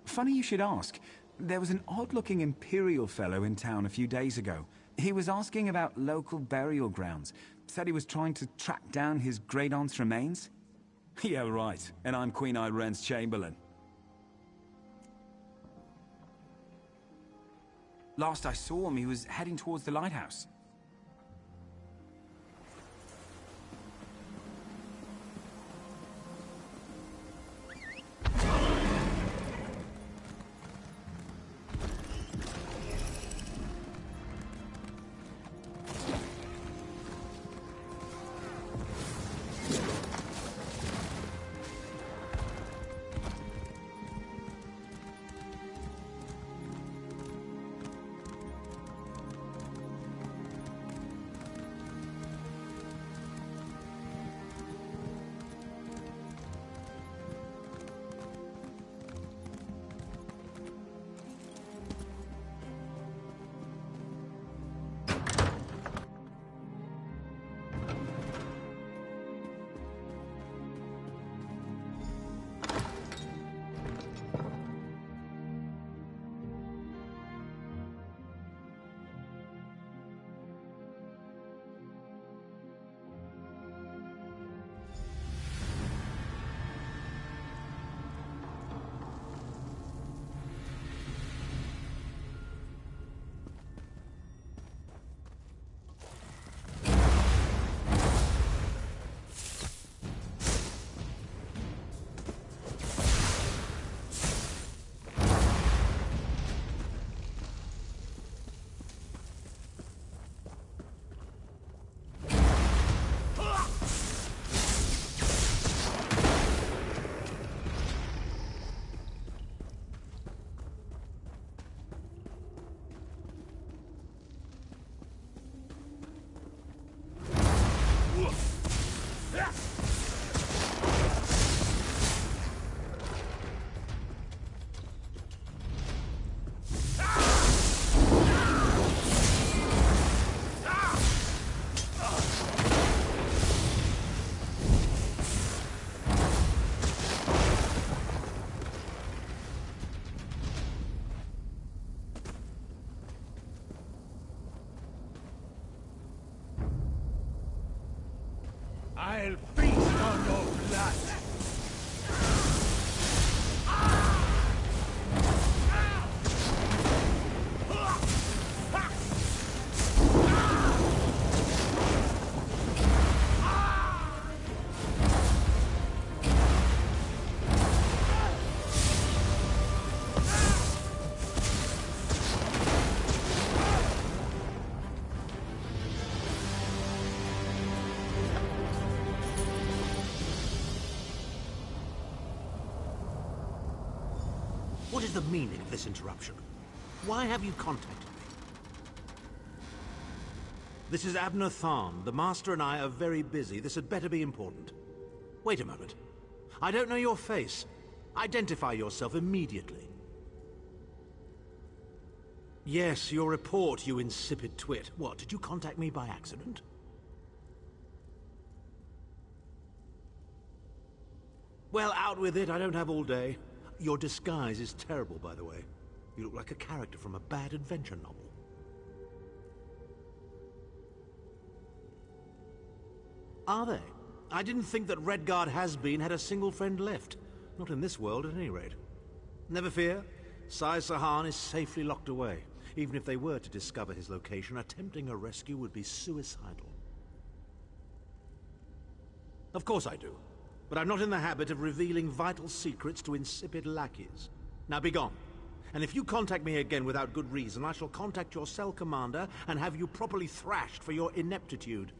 Funny you should ask. There was an odd-looking Imperial fellow in town a few days ago. He was asking about local burial grounds. Said he was trying to track down his great-aunt's remains. Yeah, right. And I'm Queen Irene's Chamberlain. Last I saw him, he was heading towards the lighthouse. I'll feast on your blood! What is the meaning of this interruption? Why have you contacted me? This is Abner Tharn. The Master and I are very busy. This had better be important. Wait a moment. I don't know your face. Identify yourself immediately. Yes, your report, you insipid twit. What, did you contact me by accident? Well, out with it. I don't have all day. Your disguise is terrible, by the way. You look like a character from a bad adventure novel. Are they? I didn't think that Redguard has-been had a single friend left. Not in this world, at any rate. Never fear. Sai Sahan is safely locked away. Even if they were to discover his location, attempting a rescue would be suicidal. Of course I do. But I'm not in the habit of revealing vital secrets to insipid lackeys. Now be gone. And if you contact me again without good reason, I shall contact your cell commander and have you properly thrashed for your ineptitude.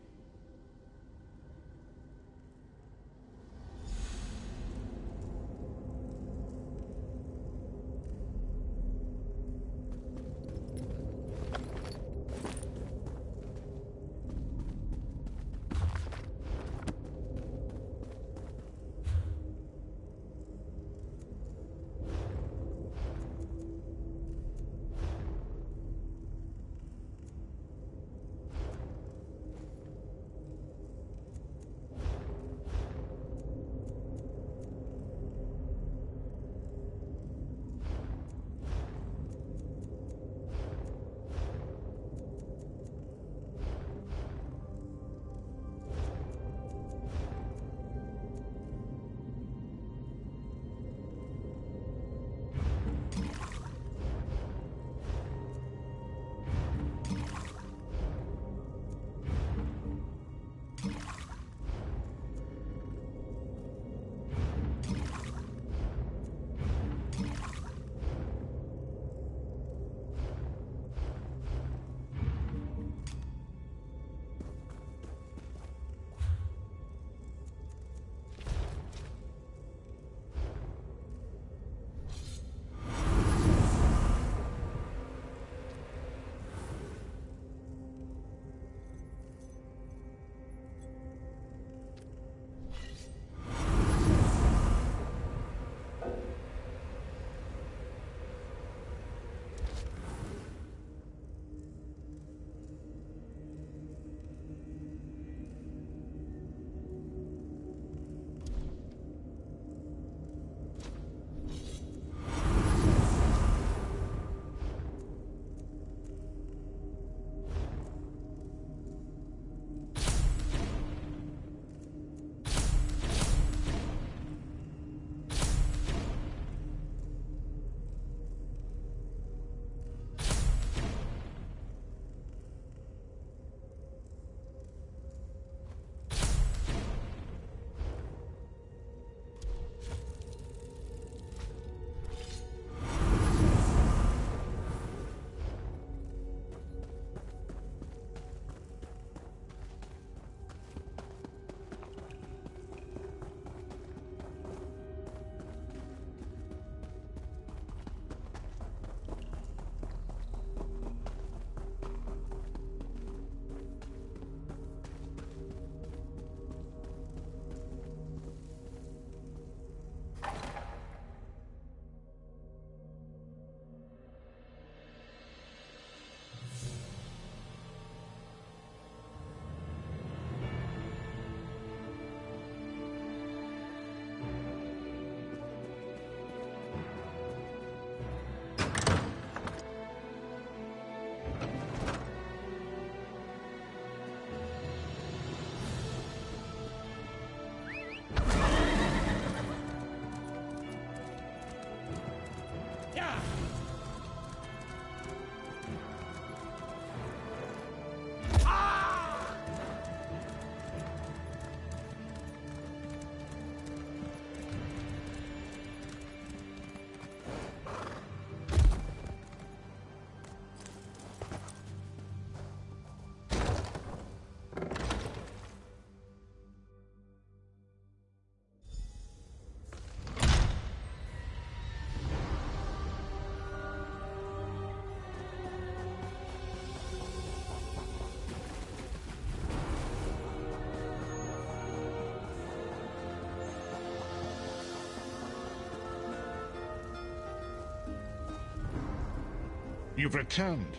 You've returned.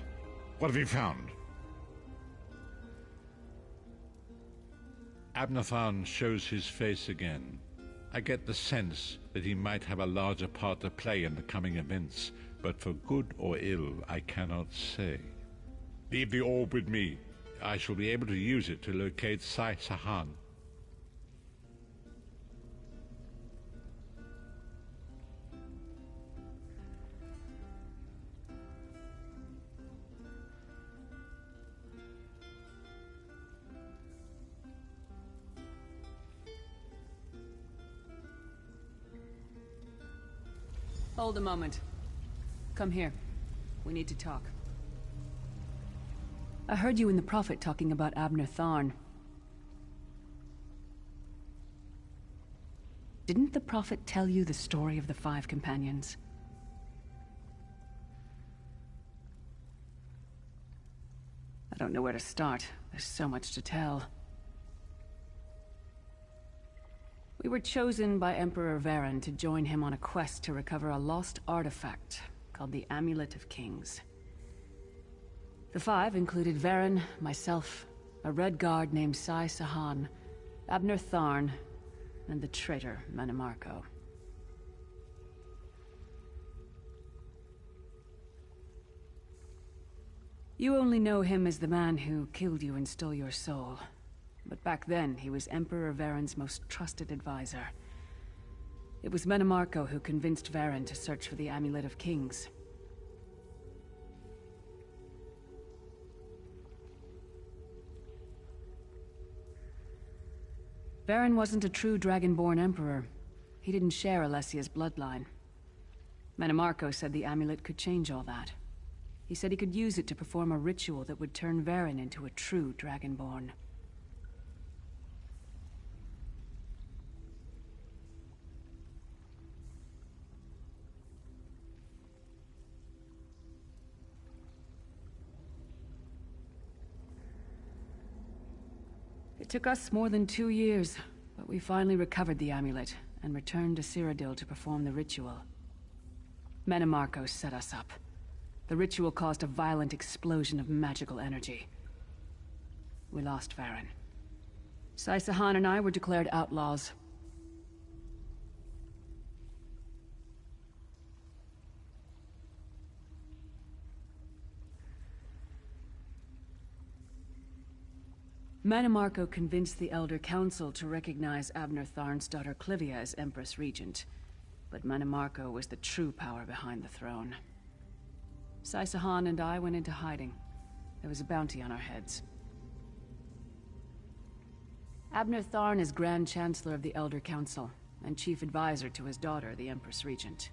What have you found? Abner Tharn shows his face again. I get the sense that he might have a larger part to play in the coming events, but for good or ill, I cannot say. Leave the orb with me. I shall be able to use it to locate Sai Sahan. Hold a moment. Come here. We need to talk. I heard you and the Prophet talking about Abner Tharn. Didn't the Prophet tell you the story of the 5 companions? I don't know where to start. There's so much to tell. We were chosen by Emperor Varen to join him on a quest to recover a lost artifact called the Amulet of Kings. The 5 included Varen, myself, a Red Guard named Sai Sahan, Abner Tharn, and the traitor Manimarco. You only know him as the man who killed you and stole your soul. But back then, he was Emperor Varen's most trusted advisor. It was Manimarco who convinced Varen to search for the Amulet of Kings. Varen wasn't a true Dragonborn Emperor. He didn't share Alessia's bloodline. Manimarco said the amulet could change all that. He said he could use it to perform a ritual that would turn Varen into a true Dragonborn. It took us more than 2 years, but we finally recovered the amulet and returned to Cyrodiil to perform the ritual. Manimarco set us up. The ritual caused a violent explosion of magical energy. We lost Varen. Sai Sahan and I were declared outlaws. Manimarco convinced the Elder Council to recognize Abner Tharn's daughter Clivia as Empress Regent, but Manimarco was the true power behind the throne. Sai Sahan and I went into hiding. There was a bounty on our heads. Abner Tharn is Grand Chancellor of the Elder Council, and Chief Advisor to his daughter, the Empress Regent.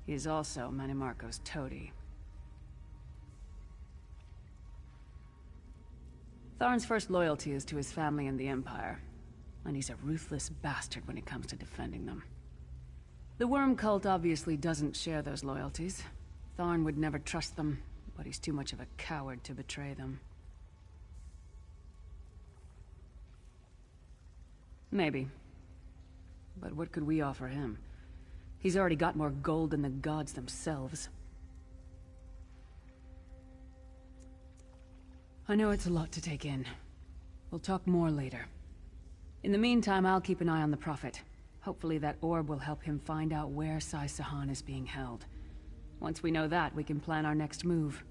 He is also Manimarco's toady. Tharn's first loyalty is to his family and the Empire, and he's a ruthless bastard when it comes to defending them. The Worm Cult obviously doesn't share those loyalties. Tharn would never trust them, but he's too much of a coward to betray them. Maybe. But what could we offer him? He's already got more gold than the gods themselves. I know it's a lot to take in. We'll talk more later. In the meantime, I'll keep an eye on the Prophet. Hopefully that orb will help him find out where Sai Sahan is being held. Once we know that, we can plan our next move.